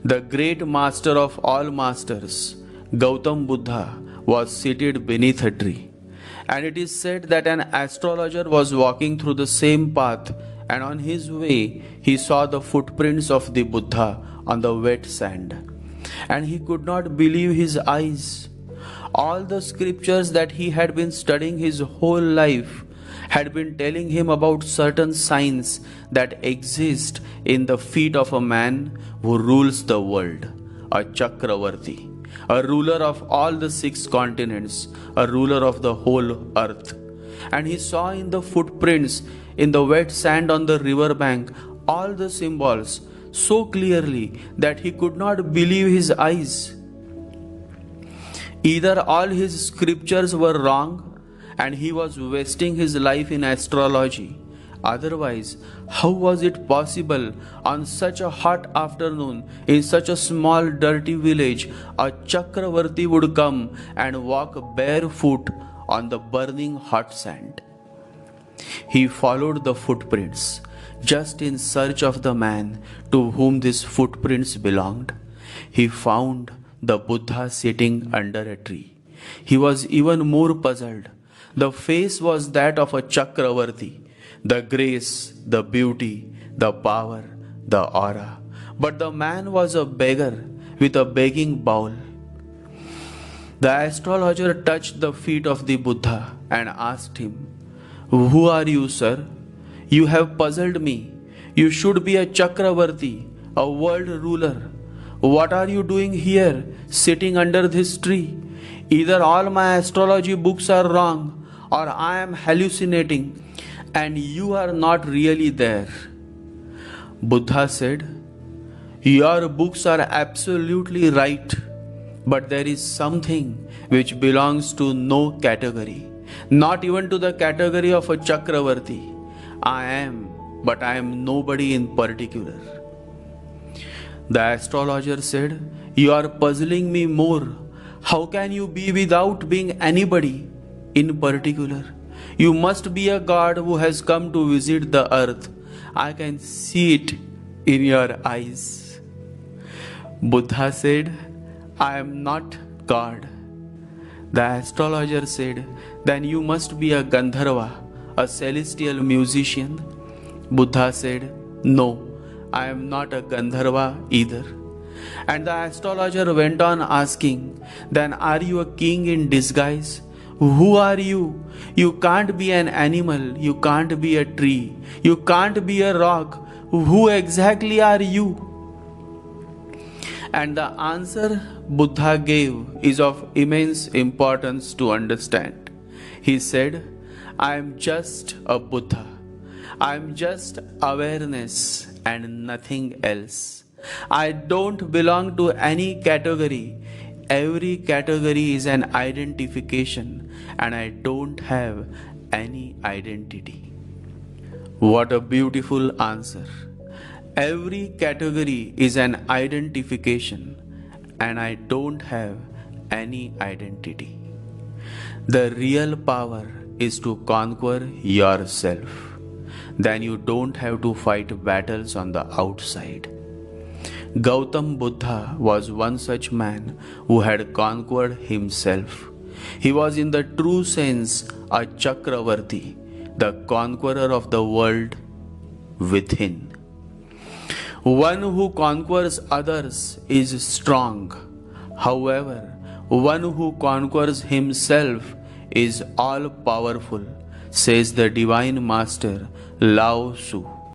The great master of all masters, Gautam Buddha, was seated beneath a tree. And it is said that an astrologer was walking through the same path, and on his way he saw the footprints of the Buddha on the wet sand. And he could not believe his eyes. All the scriptures that he had been studying his whole life had been telling him about certain signs that exist in the feet of a man who rules the world, a Chakravarti, a ruler of all the 6 continents, a ruler of the whole earth. And he saw in the footprints in the wet sand on the river bank all the symbols so clearly that he could not believe his eyes. Either all his scriptures were wrong and he was wasting his life in astrology. Otherwise, how was it possible on such a hot afternoon in such a small dirty village a Chakravarti would come and walk barefoot on the burning hot sand? He followed the footprints just in search of the man to whom these footprints belonged. He found the Buddha sitting under a tree. He was even more puzzled. The face was that of a Chakravarti, the grace, the beauty, the power, the aura. But the man was a beggar with a begging bowl. The astrologer touched the feet of the Buddha and asked him, "Who are you, sir? You have puzzled me. You should be a Chakravarti, a world ruler. What are you doing here, sitting under this tree? Either all my astrology books are wrong, or I am hallucinating, and you are not really there." Buddha said, "Your books are absolutely right, but there is something which belongs to no category, not even to the category of a Chakravarti. I am, but I am nobody in particular." The astrologer said, "You are puzzling me more. How can you be without being anybody in particular? You must be a god who has come to visit the earth. I can see it in your eyes." Buddha said, "I am not God." The astrologer said, "Then you must be a Gandharva, a celestial musician." Buddha said, "No, I am not a Gandharva either." And the astrologer went on asking, "Then are you a king in disguise? Who are you? You can't be an animal, you can't be a tree, you can't be a rock. Who exactly are you?" And the answer Buddha gave is of immense importance to understand. He said, "I am just a Buddha. I am just awareness and nothing else. I don't belong to any category. Every category is an identification, and I don't have any identity." What a beautiful answer. Every category is an identification, and I don't have any identity. The real power is to conquer yourself. Then you don't have to fight battles on the outside. Gautam Buddha was one such man who had conquered himself. He was in the true sense a Chakravarti, the conqueror of the world within. One who conquers others is strong. However, one who conquers himself is all powerful, says the Divine Master Lao Tzu.